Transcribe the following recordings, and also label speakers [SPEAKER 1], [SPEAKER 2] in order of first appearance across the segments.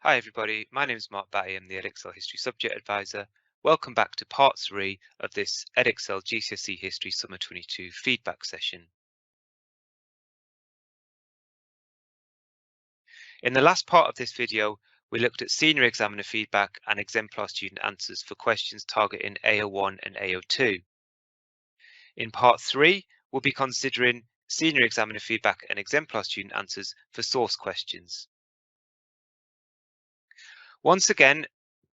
[SPEAKER 1] Hi everybody, my name is Mark Batty. I'm the Edexcel History Subject Advisor. Welcome back to part 3 of this Edexcel GCSE History Summer 22 feedback session. In the last part of this video, we looked at senior examiner feedback and exemplar student answers for questions targeting AO1 and AO2. In part 3, we'll be considering senior examiner feedback and exemplar student answers for source questions. Once again,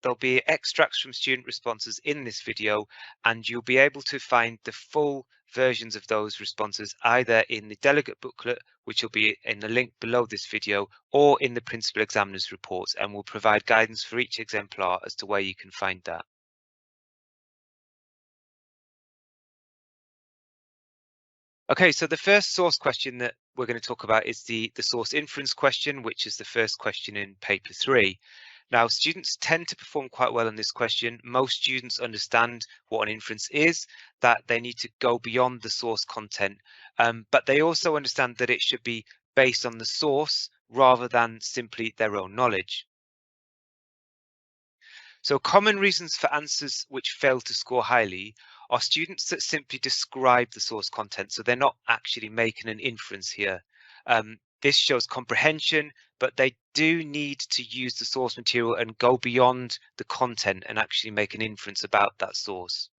[SPEAKER 1] there'll be extracts from student responses in this video, and you'll be able to find the full versions of those responses either in the delegate booklet, which will be in the link below this video, or in the principal examiner's reports, and will provide guidance for each exemplar as to where you can find that. Okay, so the first source question that we're going to talk about is the source inference question, which is the first question in paper 3. Now, students tend to perform quite well on this question. Most students understand what an inference is, that they need to go beyond the source content, but they also understand that it should be based on the source rather than simply their own knowledge. So common reasons for answers which fail to score highly are students that simply describe the source content, so they're not actually making an inference here. This shows comprehension, but they do need to use the source material and go beyond the content and actually make an inference about that source.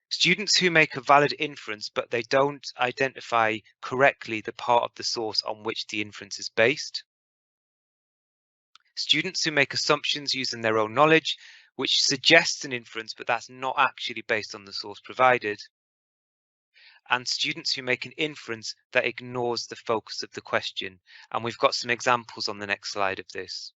[SPEAKER 1] Students who make a valid inference, but they don't identify correctly the part of the source on which the inference is based. Students who make assumptions using their own knowledge, which suggests an inference, but that's not actually based on the source provided. And students who make an inference that ignores the focus of the question. And we've got some examples on the next slide of this.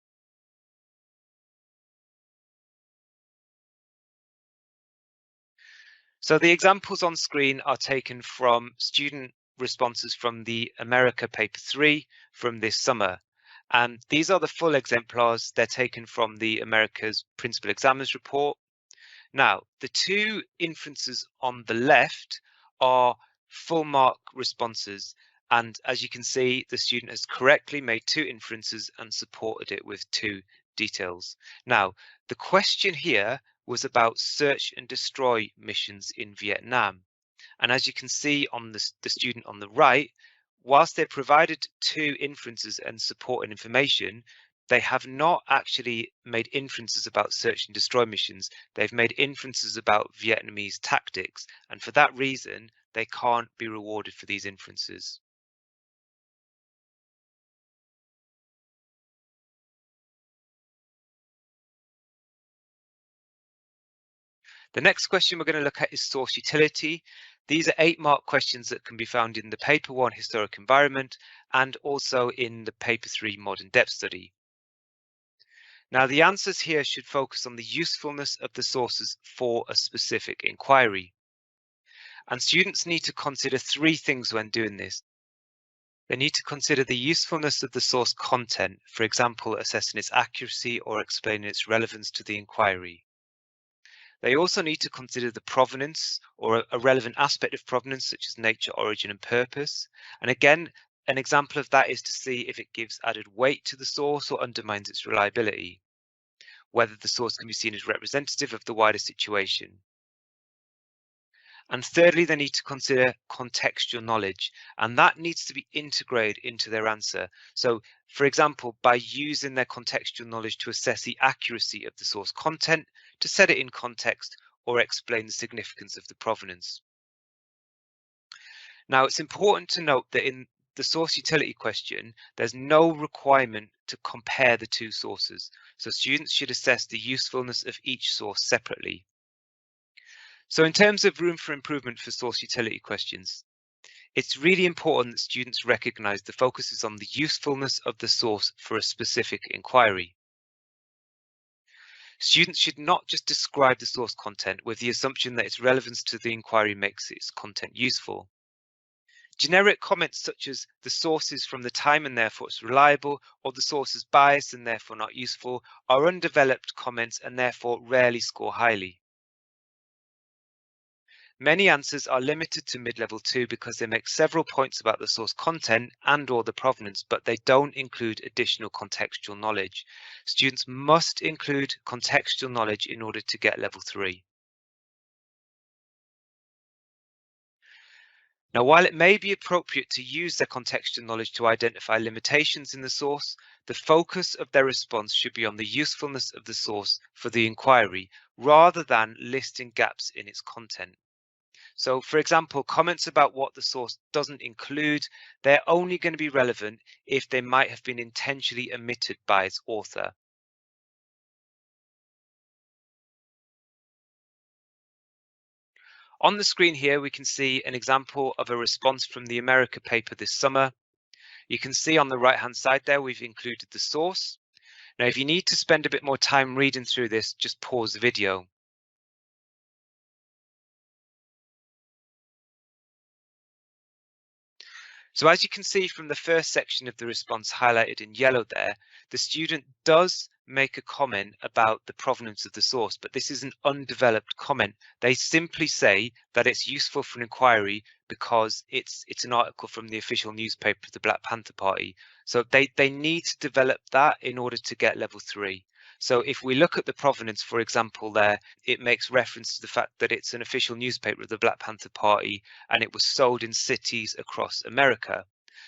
[SPEAKER 1] So the examples on screen are taken from student responses from the America paper 3 from this summer. And these are the full exemplars. They're taken from the America's Principal Examiner's Report. Now, the two inferences on the left are full mark responses. And as you can see, the student has correctly made two inferences and supported it with two details. Now, the question here was about search and destroy missions in Vietnam. And as you can see on the student on the right, whilst they provided two inferences and supporting information, they have not actually made inferences about search and destroy missions. They've made inferences about Vietnamese tactics, and for that reason, they can't be rewarded for these inferences. The next question we're going to look at is source utility. These are 8-mark questions that can be found in the paper 1 historic environment and also in the paper 3 modern depth study. Now, the answers here should focus on the usefulness of the sources for a specific inquiry. And students need to consider 3 things when doing this. They need to consider the usefulness of the source content, for example, assessing its accuracy or explaining its relevance to the inquiry. They also need to consider the provenance or a relevant aspect of provenance, such as nature, origin, and purpose. And again, an example of that is to see if it gives added weight to the source or undermines its reliability, whether the source can be seen as representative of the wider situation. And thirdly, they need to consider contextual knowledge, and that needs to be integrated into their answer. So, for example, by using their contextual knowledge to assess the accuracy of the source content, to set it in context, or explain the significance of the provenance. Now, it's important to note that in the source utility question, there's no requirement to compare the two sources. So students should assess the usefulness of each source separately. So in terms of room for improvement for source utility questions, it's really important that students recognise the focus is on the usefulness of the source for a specific inquiry. Students should not just describe the source content with the assumption that its relevance to the inquiry makes its content useful. Generic comments such as the source is from the time and therefore it's reliable, or the source is biased and therefore not useful, are undeveloped comments and therefore rarely score highly. Many answers are limited to mid-level 2 because they make several points about the source content and/or the provenance, but they don't include additional contextual knowledge. Students must include contextual knowledge in order to get level 3. Now, while it may be appropriate to use their contextual knowledge to identify limitations in the source, the focus of their response should be on the usefulness of the source for the inquiry, rather than listing gaps in its content. So, for example, comments about what the source doesn't include, they're only going to be relevant if they might have been intentionally omitted by its author. On the screen here, we can see an example of a response from the America paper this summer. You can see on the right-hand side there, we've included the source. Now, if you need to spend a bit more time reading through this, just pause the video. So as you can see from the first section of the response highlighted in yellow there, the student does make a comment about the provenance of the source, but this is an undeveloped comment. They simply say that it's useful for an inquiry because it's an article from the official newspaper of the Black Panther Party. So they need to develop that in order to get level 3. So if we look at the provenance, for example, there, it makes reference to the fact that it's an official newspaper of the Black Panther Party and it was sold in cities across America.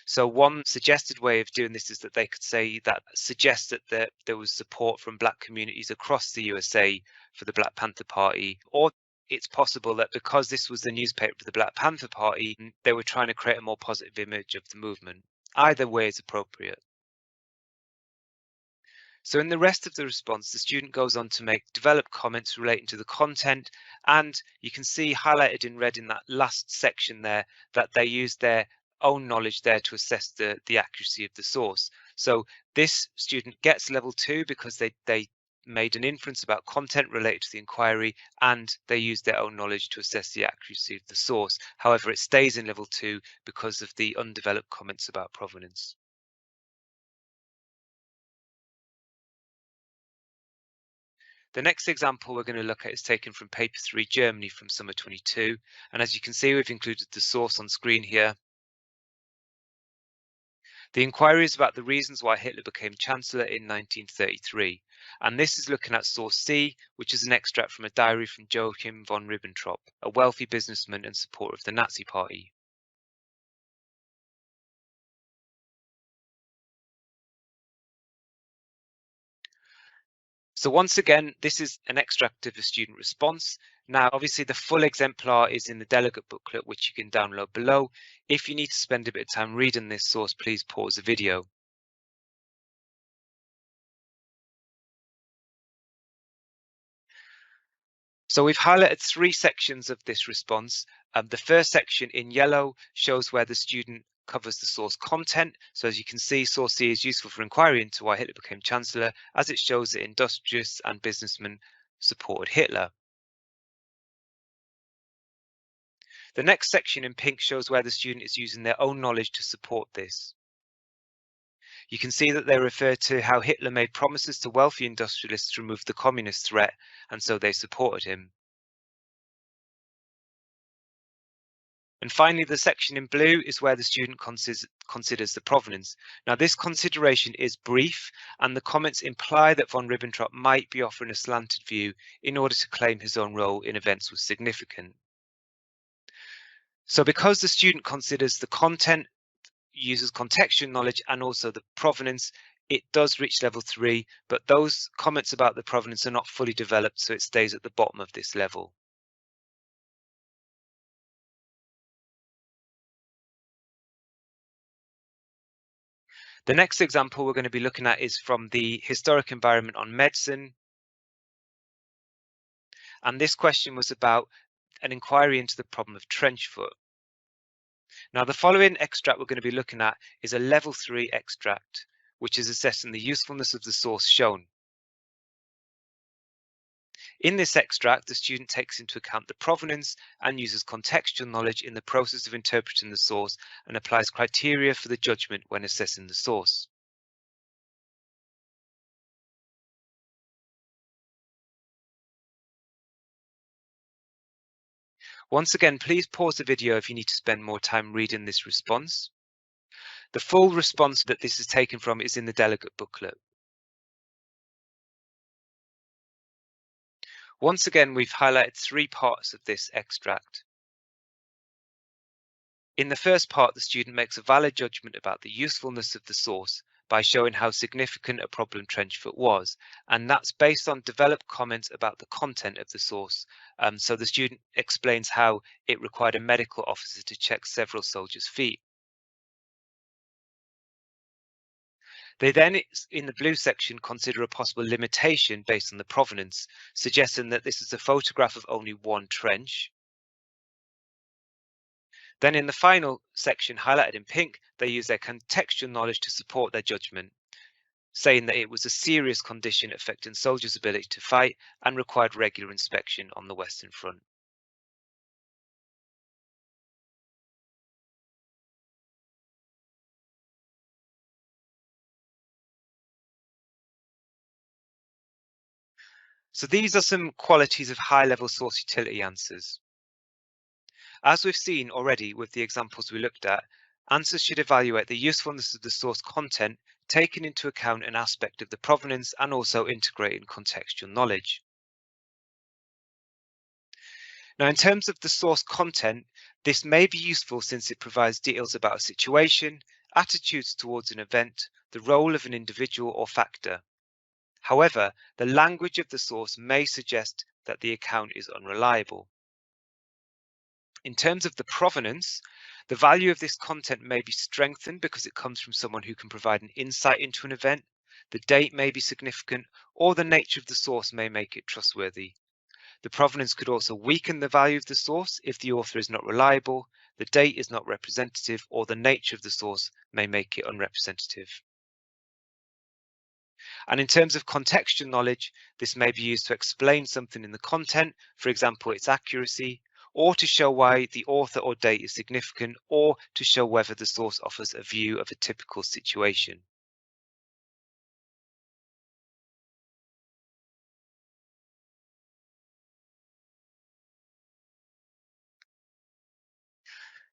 [SPEAKER 1] So one suggested way of doing this is that they could say that suggests that there was support from black communities across the USA for the Black Panther Party, or it's possible that because this was the newspaper of the Black Panther Party, they were trying to create a more positive image of the movement. Either way is appropriate. So in the rest of the response, the student goes on to make developed comments relating to the content, and you can see highlighted in red in that last section there that they use their own knowledge there to assess the accuracy of the source. So this student gets level 2 because they made an inference about content related to the inquiry and they used their own knowledge to assess the accuracy of the source. However, it stays in level 2 because of the undeveloped comments about provenance. The next example we're going to look at is taken from paper 3 Germany from summer 22, and as you can see we've included the source on screen here. The inquiry is about the reasons why Hitler became Chancellor in 1933, and this is looking at source C, which is an extract from a diary from Joachim von Ribbentrop, a wealthy businessman and supporter of the Nazi Party. So once again, this is an extract of a student response. Now, obviously, the full exemplar is in the delegate booklet, which you can download below. If you need to spend a bit of time reading this source, please pause the video. So we've highlighted 3 sections of this response. The first section in yellow shows where the student covers the source content. So as you can see, source C is useful for inquiry into why Hitler became Chancellor, as it shows that industrialists and businessmen supported Hitler. The next section in pink shows where the student is using their own knowledge to support this. You can see that they refer to how Hitler made promises to wealthy industrialists to remove the communist threat, and so they supported him. And finally, the section in blue is where the student considers the provenance. Now, this consideration is brief, and the comments imply that von Ribbentrop might be offering a slanted view in order to claim his own role in events was significant. So because the student considers the content, uses contextual knowledge, and also the provenance, it does reach level 3, but those comments about the provenance are not fully developed, so it stays at the bottom of this level. The next example we're going to be looking at is from the Historic Environment on Medicine. And this question was about an inquiry into the problem of trench foot. Now, the following extract we're going to be looking at is a level 3 extract, which is assessing the usefulness of the source shown. In this extract, the student takes into account the provenance and uses contextual knowledge in the process of interpreting the source and applies criteria for the judgment when assessing the source. Once again, please pause the video if you need to spend more time reading this response. The full response that this is taken from is in the delegate booklet. Once again, we've highlighted 3 parts of this extract. In the first part, the student makes a valid judgment about the usefulness of the source by showing how significant a problem trench foot was, and that's based on developed comments about the content of the source. So the student explains how it required a medical officer to check several soldiers' feet. They then, in the blue section, consider a possible limitation based on the provenance, suggesting that this is a photograph of only one trench. Then in the final section, highlighted in pink, they use their contextual knowledge to support their judgment, saying that it was a serious condition affecting soldiers' ability to fight and required regular inspection on the Western Front. So these are some qualities of high-level source utility answers. As we've seen already with the examples we looked at, answers should evaluate the usefulness of the source content, taking into account an aspect of the provenance and also integrating contextual knowledge. Now, in terms of the source content, this may be useful since it provides details about a situation, attitudes towards an event, the role of an individual or factor. However, the language of the source may suggest that the account is unreliable. In terms of the provenance, the value of this content may be strengthened because it comes from someone who can provide an insight into an event, the date may be significant, or the nature of the source may make it trustworthy. The provenance could also weaken the value of the source if the author is not reliable, the date is not representative, or the nature of the source may make it unrepresentative. And in terms of contextual knowledge, this may be used to explain something in the content, for example, its accuracy, or to show why the author or date is significant, or to show whether the source offers a view of a typical situation.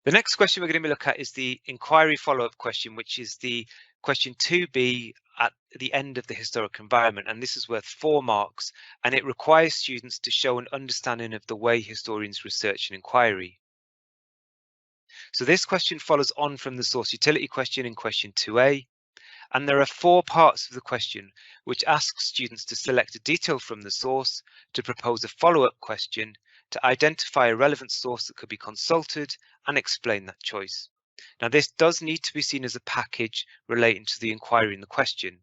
[SPEAKER 1] The next question we're going to look at is the inquiry follow-up question, which is the question 2B at the end of the historic environment, and this is worth 4 marks, and it requires students to show an understanding of the way historians research an inquiry. So this question follows on from the source utility question in question 2A, and there are 4 parts of the question which ask students to select a detail from the source, to propose a follow-up question, to identify a relevant source that could be consulted, and explain that choice. Now, this does need to be seen as a package relating to the inquiry in the question.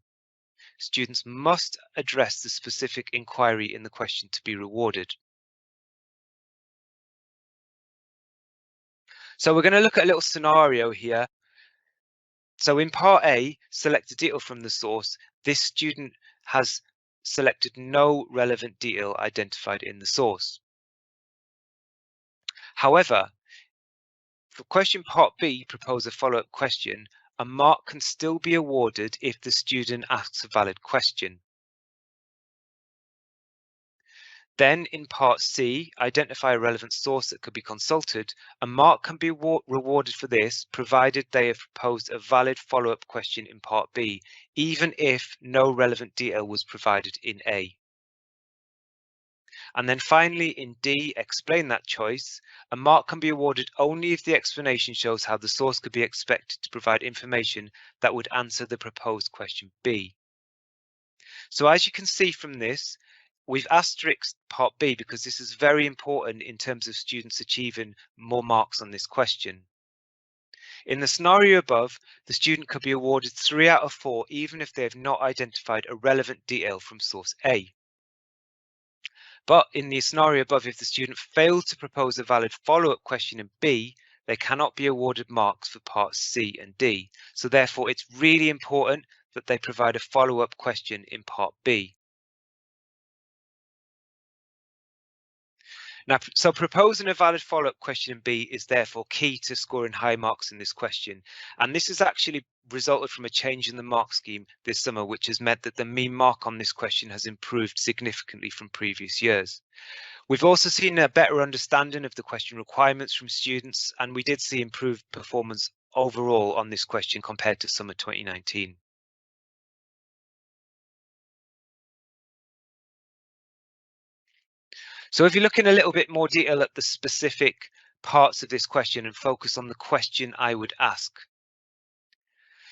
[SPEAKER 1] Students must address the specific inquiry in the question to be rewarded. So we're going to look at a little scenario here. So in part A, select a detail from the source. This student has selected no relevant detail identified in the source. However, for question part B, propose a follow-up question, a mark can still be awarded if the student asks a valid question. Then in part C, identify a relevant source that could be consulted. A mark can be rewarded for this, provided they have proposed a valid follow-up question in part B, even if no relevant detail was provided in A. And then finally in D, explain that choice. A mark can be awarded only if the explanation shows how the source could be expected to provide information that would answer the proposed question B. So as you can see from this, we've asterisked part B because this is very important in terms of students achieving more marks on this question. In the scenario above, the student could be awarded 3 out of 4 even if they have not identified a relevant detail from source A. But in the scenario above, if the student failed to propose a valid follow-up question in B, they cannot be awarded marks for parts C and D. So therefore, it's really important that they provide a follow-up question in part B. Now, so proposing a valid follow-up question in B is therefore key to scoring high marks in this question. And this has actually resulted from a change in the mark scheme this summer, which has meant that the mean mark on this question has improved significantly from previous years. We've also seen a better understanding of the question requirements from students, and we did see improved performance overall on this question compared to summer 2019. So if you look in a little bit more detail at the specific parts of this question and focus on the question I would ask.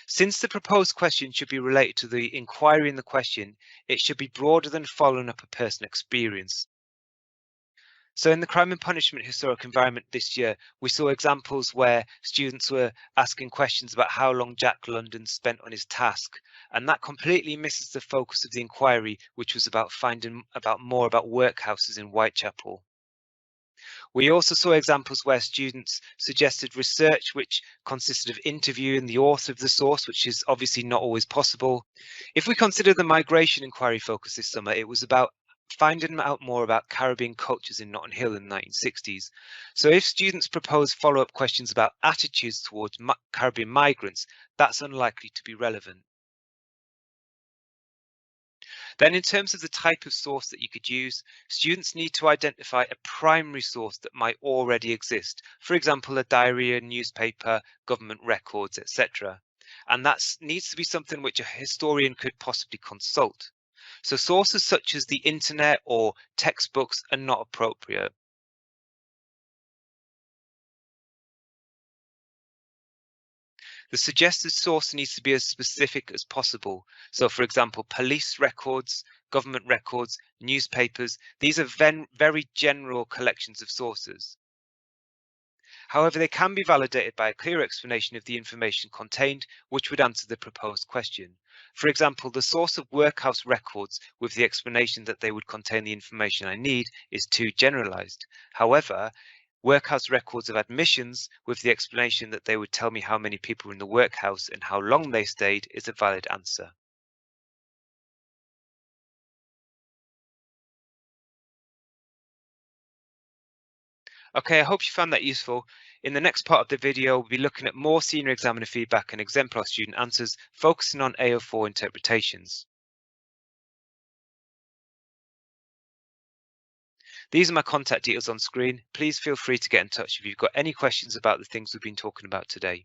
[SPEAKER 1] Since the proposed question should be related to the inquiry in the question, it should be broader than following up a personal experience. So in the crime and punishment historic environment this year, we saw examples where students were asking questions about how long Jack London spent on his task, and that completely misses the focus of the inquiry, which was about finding out more about workhouses in Whitechapel. We also saw examples where students suggested research which consisted of interviewing the author of the source, which is obviously not always possible. If we consider the migration inquiry focus this summer, it was about finding out more about Caribbean cultures in Notting Hill in the 1960s. So if students propose follow-up questions about attitudes towards Caribbean migrants, that's unlikely to be relevant. Then in terms of the type of source that you could use, students need to identify a primary source that might already exist. For example, a diary, a newspaper, government records, etc. And that needs to be something which a historian could possibly consult. So sources such as the internet or textbooks are not appropriate. The suggested source needs to be as specific as possible. So, for example, police records, government records, newspapers, these are very general collections of sources. However, they can be validated by a clear explanation of the information contained, which would answer the proposed question. For example, the source of workhouse records with the explanation that they would contain the information I need is too generalized. However, workhouse records of admissions with the explanation that they would tell me how many people were in the workhouse and how long they stayed is a valid answer. Okay, I hope you found that useful. In the next part of the video, we'll be looking at more senior examiner feedback and exemplar student answers, focusing on AO4 interpretations. These are my contact details on screen. Please feel free to get in touch if you've got any questions about the things we've been talking about today.